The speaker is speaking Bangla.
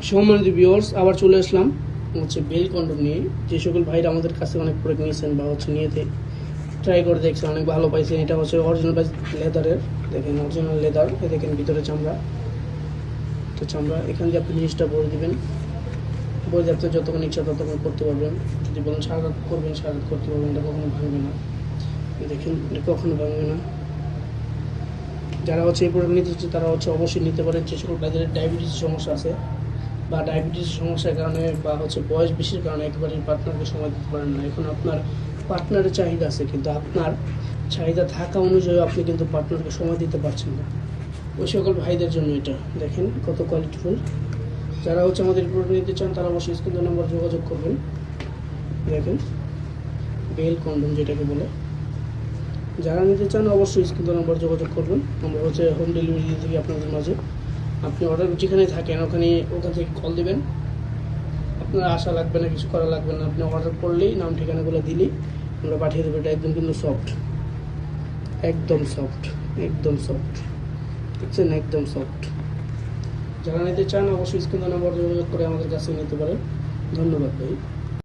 সম্মানিত ভিউয়ার্স, আবার চলে আসলাম বেল কন্ডম নিয়ে। যে সকল ভাইরা আমাদের কাছে অনেক প্রোডাক্ট নিয়েছেন বা নিয়েতে ট্রাই করে দেখছেন, অনেক ভালো পাইছেন। এটা অরিজিনাল লেদারের, দেখেন অরিজিনাল লেদার। দেখেন ভিতরে চামড়া, তো চামড়া এখান দিয়ে আপনি জিনিসটা ভরে দেবেন। ভরে দিয়ে আপনি যতক্ষণ ইচ্ছা ততক্ষণ করতে পারবেন। যদি বলেন সারা রাত করবেন, সারা রাত করতে পারবেন। এটা কখনো ভাঙবে না, দেখেন এটা কখনো ভাঙবে না। যারা এই প্রোডাক্ট নিতে চাচ্ছে তারা অবশ্যই নিতে পারেন। যে সকল ভাইদের ডায়াবেটিস সমস্যা আছে বা ডায়াবেটিস সমস্যার কারণে বা বয়স বেশির কারণে একেবারে পার্টনারকে সময় দিতে পারেন না। এখন আপনার পার্টনারের চাহিদা আছে, কিন্তু আপনার চাহিদা থাকা অনুযায়ী আপনি কিন্তু পার্টনারকে সময় দিতে পারছেন না। ওই সকল ভাইদের জন্য এটা দেখেন কত কোয়ালিটিফুল। যারা আমাদের প্রোডাক্ট নিতে চান তারা অবশ্যই স্ক্রিন নাম্বার যোগাযোগ করবেন। দেখেন বেল কন্ডম যেটাকে বলে, যারা নিতে চান অবশ্যই স্ক্রিন নাম্বার যোগাযোগ করবেন। আমরা হোম ডেলিভারি দিয়ে থাকি আপনাদের মাঝে। আপনি অর্ডার যেখানে থাকেন ওখান থেকে কল দেবেন। আপনার আশা লাগবে না, কিছু করা লাগবে না। আপনি অর্ডার করলেই নাম ঠিকানাগুলো দিলেই আমরা পাঠিয়ে দেবো। এটা একদম কিন্তু সফট, একদম সফট, একদম সফট, দেখছেন একদম সফট। যারা নিতে চান অবশ্যই স্ক্রিন নাম্বার যোগাযোগ করে আমাদের কাছে নিতে পারেন। ধন্যবাদ ভাই।